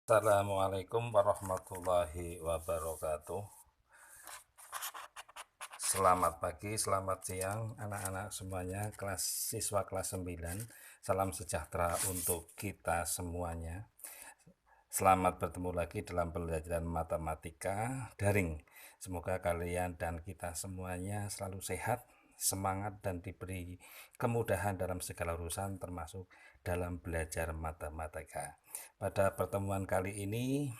Assalamualaikum warahmatullahi wabarakatuh. Selamat pagi, selamat siang anak-anak semuanya, siswa kelas 9. Salam sejahtera untuk kita semuanya. Selamat bertemu lagi dalam pembelajaran matematika daring. Semoga kalian dan kita semuanya selalu sehat, semangat, dan diberi kemudahan dalam segala urusan, termasuk dalam belajar matematika. Pada pertemuan kali ini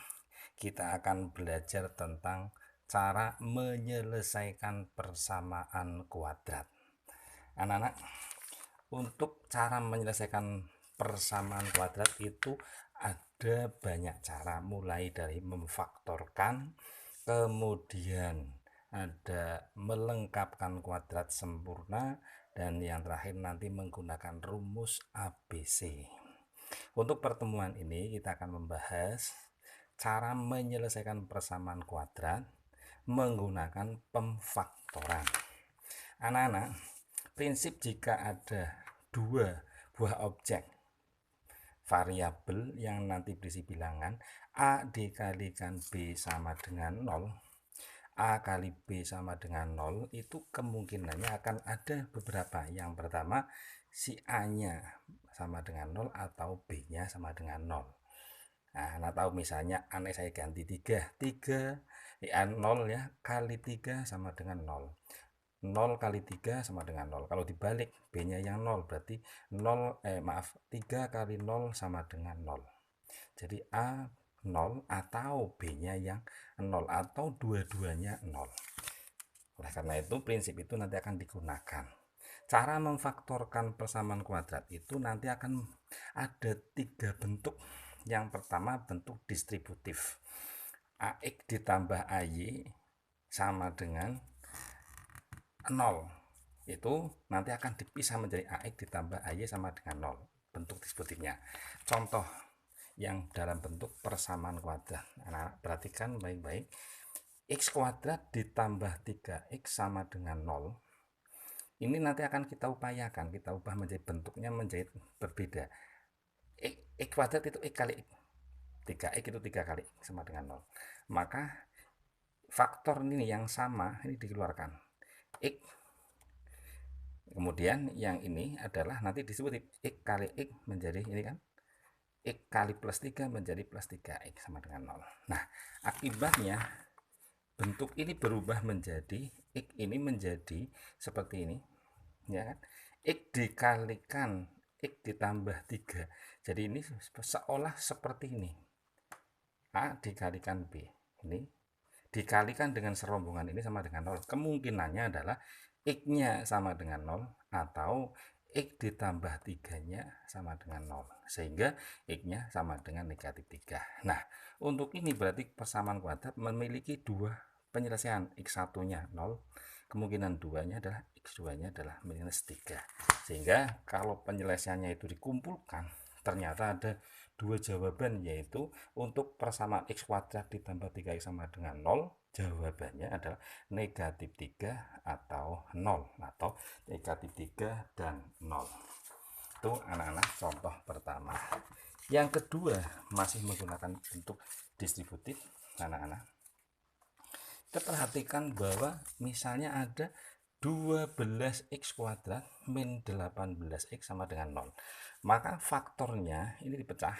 kita akan belajar tentang cara menyelesaikan persamaan kuadrat. Anak-anak, untuk cara menyelesaikan persamaan kuadrat itu ada banyak cara, mulai dari memfaktorkan, kemudian ada melengkapkan kuadrat sempurna, dan yang terakhir nanti menggunakan rumus ABC. Untuk pertemuan ini kita akan membahas cara menyelesaikan persamaan kuadrat menggunakan pemfaktoran. Anak-anak, prinsip jika ada dua buah objek variabel yang nanti berisi bilangan A dikalikan B sama dengan 0, A kali B sama dengan 0, itu kemungkinannya akan ada beberapa. Yang pertama, si A-nya sama dengan 0 atau B-nya sama dengan 0. Nah, tahu misalnya aneh saya ganti 3 0 ya, kali 3 sama dengan 0. 0 kali 3 sama dengan 0. Kalau dibalik, B-nya yang 0, berarti 3 kali 0 sama dengan 0. Jadi A 0 atau B-nya yang 0 atau dua-duanya 0. Oleh karena itu, prinsip itu nanti akan digunakan. Cara memfaktorkan persamaan kuadrat itu nanti akan ada 3 bentuk. Yang pertama, bentuk distributif. AX ditambah AY sama dengan 0. Itu nanti akan dipisah menjadi AX ditambah AY sama dengan 0. Bentuk distributifnya. Contoh yang dalam bentuk persamaan kuadrat. Nah, perhatikan baik-baik. X kuadrat ditambah 3X sama dengan 0. Ini nanti akan kita upayakan, kita ubah menjadi bentuknya menjadi berbeda. X kuadrat itu X kali X. 3X itu 3 kali X sama dengan 0. Maka faktor ini yang sama ini dikeluarkan. X. Kemudian yang ini adalah nanti disebut X kali X menjadi ini kan. X kali plus 3 menjadi plus 3X sama dengan 0. Nah, akibatnya bentuk ini berubah menjadi X ini menjadi seperti ini. Ya kan? X dikalikan X ditambah 3. Jadi ini seolah seperti ini. A dikalikan B. Ini dikalikan dengan serombongan ini sama dengan 0. Kemungkinannya adalah X-nya sama dengan 0 atau X ditambah 3-nya sama dengan 0. Sehingga X-nya sama dengan negatif 3. Nah, untuk ini berarti persamaan kuadrat memiliki dua penyelesaian. X1-nya 0, kemungkinan 2-nya adalah X2-nya adalah minus 3. Sehingga kalau penyelesaiannya itu dikumpulkan, ternyata ada dua jawaban, yaitu untuk persamaan X kuadrat ditambah 3X sama dengan 0, jawabannya adalah negatif 3 atau 0, atau negatif 3 dan 0. Itu anak-anak contoh pertama. Yang kedua masih menggunakan bentuk distributif. Anak-anak, kita perhatikan bahwa misalnya ada 12x kuadrat min 18x sama dengan 0. Maka faktornya ini dipecah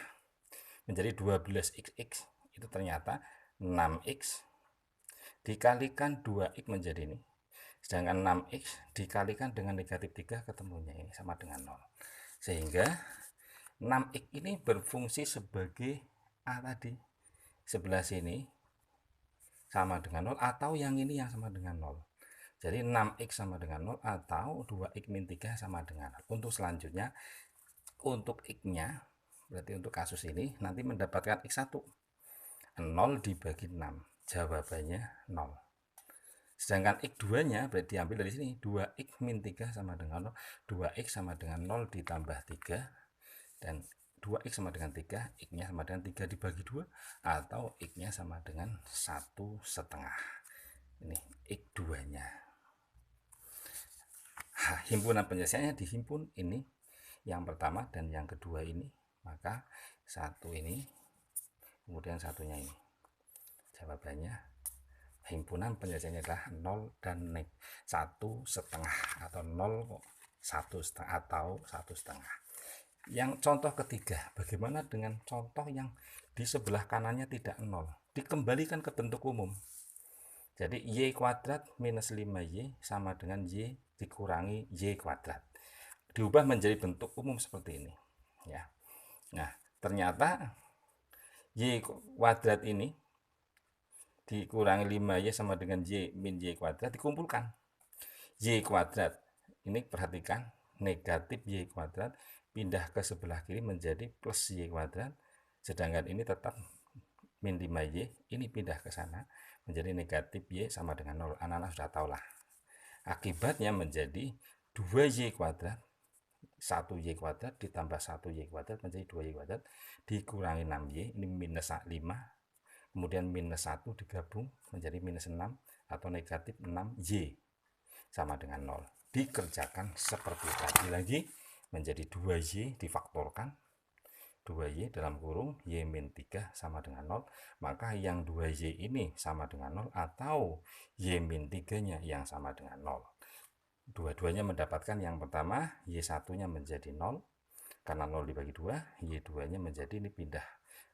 menjadi 12xx. Itu ternyata 6x dikalikan 2x menjadi ini. Sedangkan 6x dikalikan dengan negatif 3 ketemunya ini sama dengan 0. Sehingga 6x ini berfungsi sebagai A tadi. Sebelah sini sama dengan 0 atau yang ini yang sama dengan 0. Jadi 6x sama dengan 0 atau 2x min 3 sama dengan 0. Untuk selanjutnya, untuk x-nya, berarti untuk kasus ini, nanti mendapatkan x1. 0 dibagi 6. Jawabannya 0. Sedangkan x2-nya berarti diambil dari sini. 2x min 3 sama dengan 0. 2x sama dengan 0 ditambah 3. Dan 2x sama dengan 3. X-nya sama dengan 3 dibagi 2. Atau x-nya sama dengan 1,5. Ini x2-nya. Himpunan penyelesaiannya dihimpun ini yang pertama dan yang kedua ini. Maka satu ini kemudian satunya ini. Jawabannya himpunan penyelesaiannya adalah 0 dan 1,5 atau 0, 1,5 atau 1,5. Yang contoh ketiga, bagaimana dengan contoh yang di sebelah kanannya tidak 0? Dikembalikan ke bentuk umum. Jadi y kuadrat minus 5y sama dengan y dikurangi y kuadrat. Diubah menjadi bentuk umum seperti ini. Ya. Nah, ternyata y kuadrat ini dikurangi 5y sama dengan y min y kuadrat dikumpulkan. Y kuadrat, ini perhatikan, negatif y kuadrat pindah ke sebelah kiri menjadi plus y kuadrat, sedangkan ini tetap min 5y, ini pindah ke sana menjadi negatif y sama dengan 0. Anak-anak sudah tahu lah. Akibatnya menjadi 2y kuadrat, 1y kuadrat ditambah 1y kuadrat menjadi 2y kuadrat dikurangi 6y, ini minus 5, kemudian minus 1 digabung menjadi minus 6 atau negatif 6y sama dengan 0. Dikerjakan seperti tadi lagi menjadi 2y difaktorkan, 2y dalam kurung y min 3 sama dengan 0, maka yang 2y ini sama dengan 0 atau y min 3 nya yang sama dengan 0. Dua-duanya mendapatkan yang pertama, y1 nya menjadi 0 karena 0 dibagi 2, y2 nya menjadi ini pindah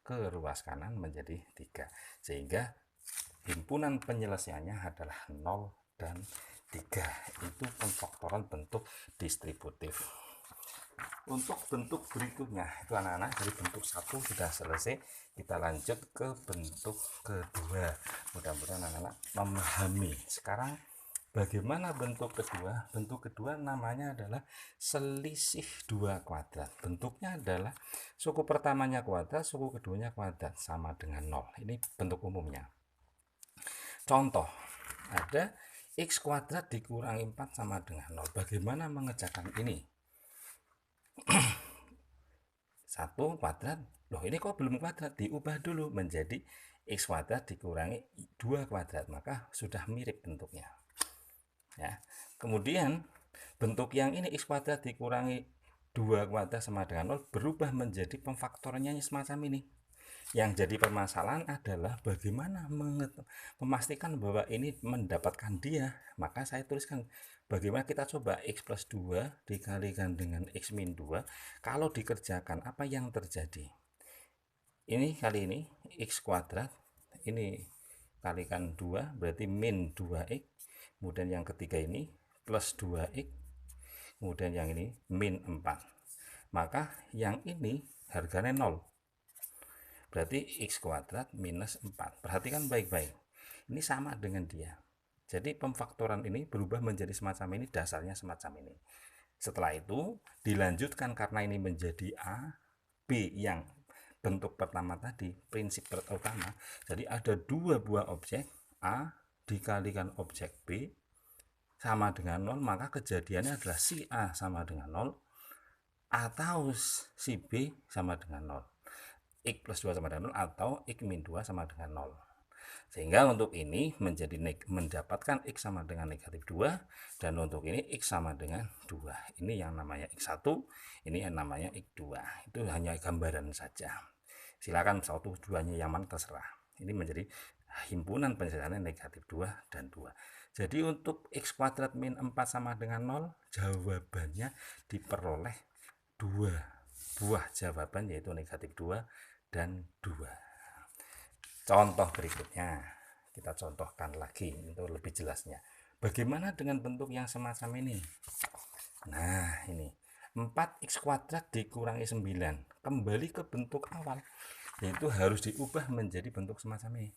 ke ruas kanan menjadi 3, sehingga himpunan penyelesaiannya adalah 0 dan 3. Itu pemfaktoran bentuk distributif. Untuk bentuk berikutnya itu anak-anak dari bentuk 1 sudah selesai, kita lanjut ke bentuk kedua. Mudah-mudahan anak-anak memahami. Sekarang bagaimana bentuk kedua? Bentuk kedua namanya adalah selisih 2 kuadrat. Bentuknya adalah suku pertamanya kuadrat, suku keduanya kuadrat sama dengan 0. Ini bentuk umumnya. Contoh, ada x kuadrat dikurangi 4 sama dengan 0. Bagaimana mengerjakan ini? 1 kuadrat, loh ini kok belum kuadrat, diubah dulu menjadi x kuadrat dikurangi 2 kuadrat, maka sudah mirip bentuknya ya. Kemudian bentuk yang ini x kuadrat dikurangi 2 kuadrat sama dengan 0 berubah menjadi pemfaktorannya semacam ini. Yang jadi permasalahan adalah bagaimana memastikan bahwa ini mendapatkan dia. Maka saya tuliskan bagaimana kita coba x plus 2 dikalikan dengan x min 2. Kalau dikerjakan apa yang terjadi? Ini kali ini x kuadrat, ini kalikan 2 berarti min 2x. Kemudian yang ketiga ini plus 2x. Kemudian yang ini min 4. Maka yang ini harganya 0. Berarti x kuadrat minus 4. Perhatikan baik-baik. Ini sama dengan dia. Jadi pemfaktoran ini berubah menjadi semacam ini, dasarnya semacam ini. Setelah itu dilanjutkan karena ini menjadi A, B yang bentuk pertama tadi, prinsip pertama. Jadi ada 2 buah objek, A dikalikan objek B sama dengan 0, maka kejadiannya adalah si A sama dengan 0 atau si B sama dengan 0. X plus 2 sama dengan 0 atau X min 2 sama dengan 0. Sehingga untuk ini menjadi mendapatkan X sama dengan negatif 2, dan untuk ini X sama dengan 2. Ini yang namanya X1, ini yang namanya X2. Itu hanya gambaran saja. Silakan 1, 2-nya yang mana terserah. Ini menjadi himpunan penyelesaiannya negatif 2 dan 2. Jadi untuk X kuadrat min 4 sama dengan 0, jawabannya diperoleh 2 buah jawaban, yaitu negatif 2 dan 2. Contoh berikutnya kita contohkan lagi untuk lebih jelasnya. Bagaimana dengan bentuk yang semacam ini? Nah, ini 4x kuadrat dikurangi 9. Kembali ke bentuk awal, yaitu harus diubah menjadi bentuk semacam ini.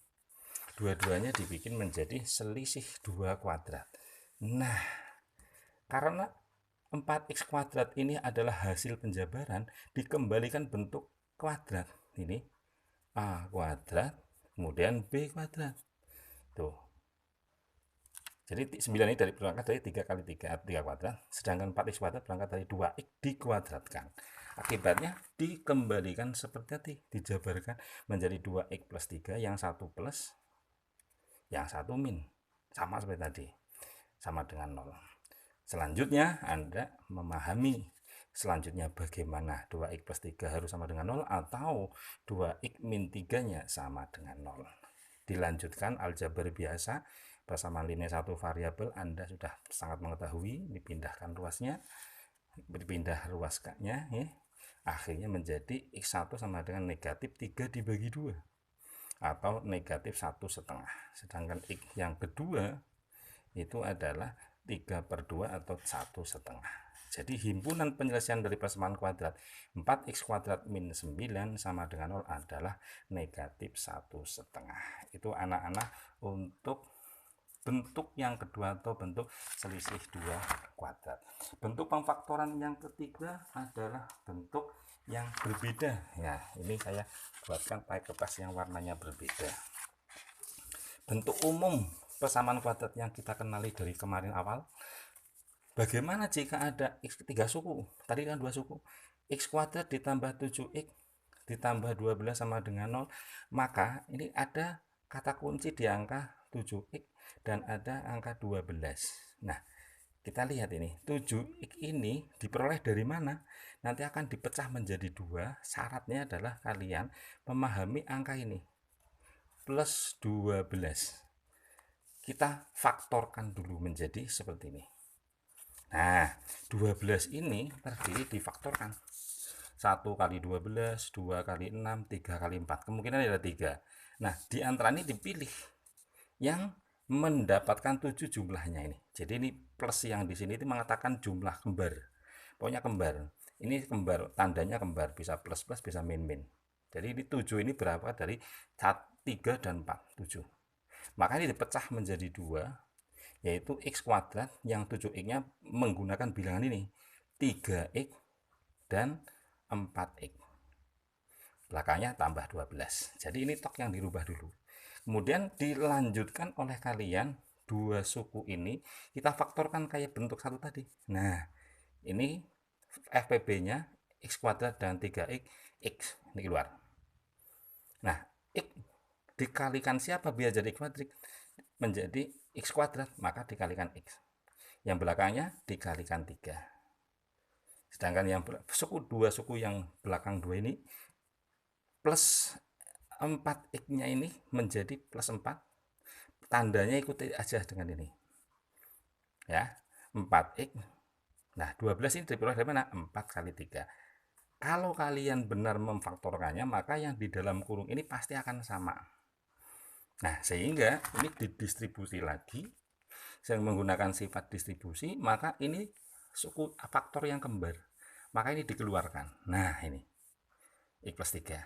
Dua-duanya dibikin menjadi selisih 2 kuadrat. Nah, karena 4x kuadrat ini adalah hasil penjabaran, dikembalikan bentuk kuadrat. Ini A kuadrat, kemudian B kuadrat. Tuh. Jadi 9 ini berangkat dari 3 kali 3 kuadrat, sedangkan 4x kuadrat berangkat dari 2x dikuadratkan. Akibatnya dikembalikan seperti tadi, dijabarkan menjadi 2x plus 3, yang satu plus, yang satu min. Sama seperti tadi, sama dengan 0. Selanjutnya Anda memahami Selanjutnya bagaimana 2x plus 3 harus sama dengan 0 atau 2x min 3-nya sama dengan 0. Dilanjutkan aljabar biasa, persamaan linear satu variabel Anda sudah sangat mengetahui, dipindahkan ruasnya, berpindah ruasnya, ya. Akhirnya menjadi x1 sama dengan negatif 3 dibagi 2 atau negatif 1/2. Sedangkan x yang kedua itu adalah 3/2 atau 1/2. Jadi himpunan penyelesaian dari persamaan kuadrat 4x kuadrat min 9 sama dengan 0 adalah negatif 1/2. Itu anak-anak untuk bentuk yang kedua atau bentuk selisih 2 kuadrat. Bentuk pemfaktoran yang ketiga adalah bentuk yang berbeda. Ya, ini saya buatkan pakai kertas yang warnanya berbeda. Bentuk umum persamaan kuadrat yang kita kenali dari kemarin awal. Bagaimana jika ada x 3 suku? Tadi kan 2 suku. X kuadrat ditambah 7x ditambah 12 sama dengan 0. Maka ini ada kata kunci di angka 7x dan ada angka 12. Nah, kita lihat ini. 7x ini diperoleh dari mana? Nanti akan dipecah menjadi 2. Syaratnya adalah kalian memahami angka ini. Plus 12. Kita faktorkan dulu menjadi seperti ini. Nah, 12 ini terdiri difaktorkan. 1 kali 12, 2 kali 6, 3 kali 4. Kemungkinan ada 3. Nah, di antara ini dipilih yang mendapatkan 7 jumlahnya ini. Jadi ini plus yang di sini itu mengatakan jumlah kembar. Pokoknya kembar. Ini kembar, tandanya kembar, bisa plus plus, bisa min min. Jadi ini 7 ini berapa dari 3 dan 4, 7. Maka ini dipecah menjadi 2. Yaitu x kuadrat yang 7x-nya menggunakan bilangan ini 3x dan 4x, belakangnya tambah 12. Jadi ini tok yang dirubah dulu, kemudian dilanjutkan oleh kalian 2 suku ini kita faktorkan kayak bentuk satu tadi. Nah, ini FPB-nya x kuadrat dan 3x, x ini keluar. Nah, x dikalikan siapa biar jadi kuadrat? Menjadi x kuadrat, maka dikalikan x. Yang belakangnya dikalikan 3. Sedangkan yang dua suku yang belakang 2 ini plus 4x-nya ini menjadi plus 4. Tandanya ikuti aja dengan ini. Ya, 4x. Nah, 12 ini diperoleh dari mana? 4 kali 3. Kalau kalian benar memfaktorkannya, maka yang di dalam kurung ini pasti akan sama. Nah, sehingga ini didistribusi lagi. Saya menggunakan sifat distribusi, maka ini suku faktor yang kembar. Maka ini dikeluarkan. Nah, ini x plus 3.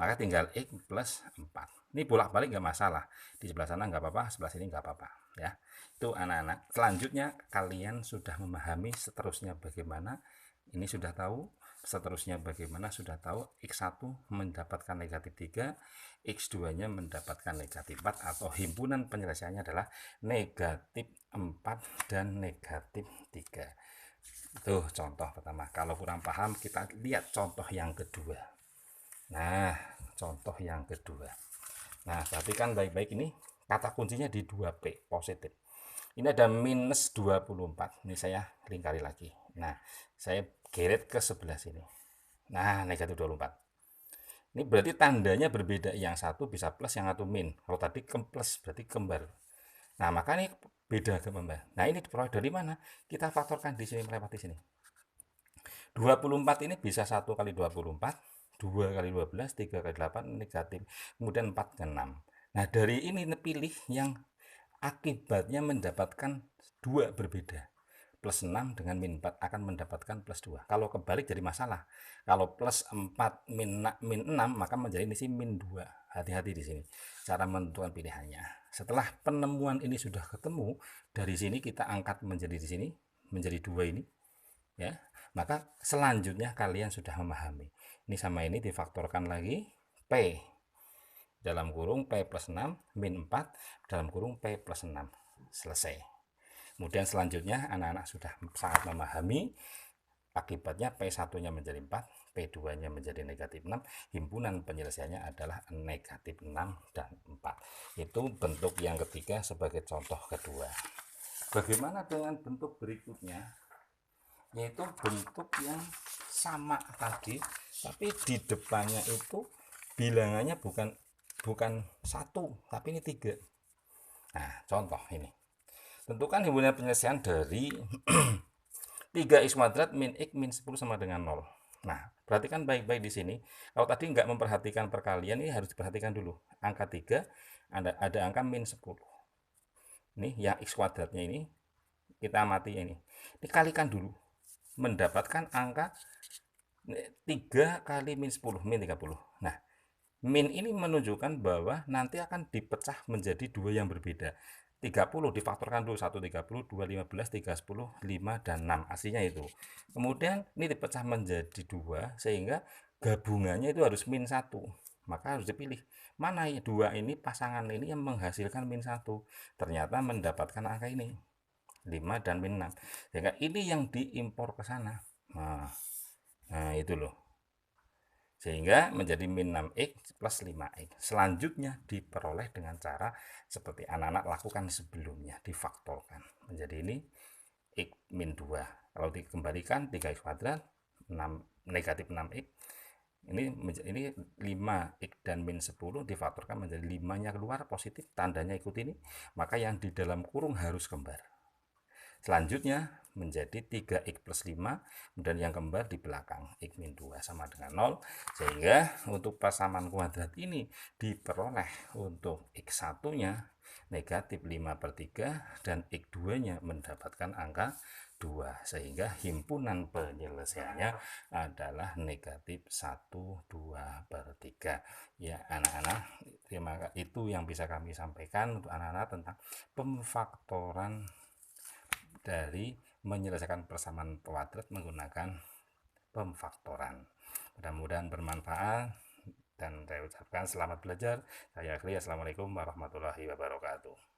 Maka tinggal x plus 4. Ini bolak-balik nggak masalah. Di sebelah sana nggak apa-apa, sebelah sini nggak apa-apa. Ya, itu anak-anak. Selanjutnya kalian sudah memahami seterusnya bagaimana. Ini sudah tahu. Seterusnya bagaimana sudah tahu. X1 mendapatkan negatif 3, X2-nya mendapatkan negatif 4, atau himpunan penyelesaiannya adalah negatif 4 dan negatif 3. Itu contoh pertama. Kalau kurang paham, kita lihat contoh yang kedua. Nah, contoh yang kedua. Nah, perhatikan baik-baik ini. Kata kuncinya di 2P, positif. Ini ada minus 24. Ini saya lingkari lagi. Nah, saya geret ke sebelah sini. Nah, negatif 24. Ini berarti tandanya berbeda. Yang satu bisa plus, yang satu min. Kalau tadi plus, berarti kembar. Nah, maka ini beda kembar. Nah, ini diperoleh dari mana? Kita faktorkan di sini, melewati sini. 24 ini bisa 1 kali 24, 2 kali 12, 3 kali 8, negatif. Kemudian 4 ke 6. Nah, dari ini pilih yang akibatnya mendapatkan 2 berbeda. Plus 6 dengan min 4 akan mendapatkan plus 2. Kalau kebalik jadi masalah. Kalau plus 4 min 6 maka menjadi ini min 2. Hati-hati di sini cara menentukan pilihannya. Setelah penemuan ini sudah ketemu, dari sini kita angkat menjadi di sini, menjadi 2 ini. Ya. Maka selanjutnya kalian sudah memahami. Ini sama ini difaktorkan lagi, P dalam kurung P plus 6 min 4 dalam kurung P plus 6. Selesai. Kemudian selanjutnya anak-anak sudah sangat memahami, akibatnya P1-nya menjadi 4, P2-nya menjadi negatif 6, himpunan penyelesaiannya adalah negatif 6 dan 4. Itu bentuk yang ketiga sebagai contoh kedua. Bagaimana dengan bentuk berikutnya? yaitu bentuk yang sama tadi, tapi di depannya itu bilangannya bukan bukan 1 tapi ini 3. Nah, contoh ini. Tentukan himpunan penyelesaian dari 3x kuadrat min x min 10 sama dengan 0. Nah, perhatikan baik-baik di sini. Kalau tadi nggak memperhatikan perkalian, ini harus diperhatikan dulu. Angka 3, ada angka min 10. Ini yang x kuadratnya ini, kita amati ini. Dikalikan dulu. Mendapatkan angka 3 kali min 10, min 30. Nah, min ini menunjukkan bahwa nanti akan dipecah menjadi 2 yang berbeda. 30 difaktorkan dulu, 1 30, 2 15, 3 10, 5 dan 6, aslinya itu. Kemudian ini dipecah menjadi 2 sehingga gabungannya itu harus min 1. Maka harus dipilih mana ya 2 ini, pasangan ini yang menghasilkan min 1. Ternyata mendapatkan angka ini 5 dan min 6. Sehingga ini yang diimpor ke sana. Nah itu loh. Sehingga menjadi min 6x plus 5x. Selanjutnya diperoleh dengan cara seperti anak-anak lakukan sebelumnya, difaktorkan. Menjadi ini x min 2. Kalau dikembalikan 3x kuadrat, 6, negatif 6x. Ini 5x dan min 10 difaktorkan menjadi 5-nya keluar positif, tandanya ikut ini. Maka yang di dalam kurung harus kembar. Selanjutnya menjadi 3x plus 5, kemudian yang kembar di belakang x min 2 sama dengan 0, sehingga untuk persamaan kuadrat ini diperoleh untuk x1 nya negatif 5/3 dan x2 nya mendapatkan angka 2, sehingga himpunan penyelesaiannya adalah negatif 1 2/3. Ya anak-anak, itu yang bisa kami sampaikan untuk anak-anak tentang pemfaktoran dari menyelesaikan persamaan kuadrat menggunakan pemfaktoran. Mudah-mudahan bermanfaat dan saya ucapkan selamat belajar. Saya akhiri. Assalamualaikum warahmatullahi wabarakatuh.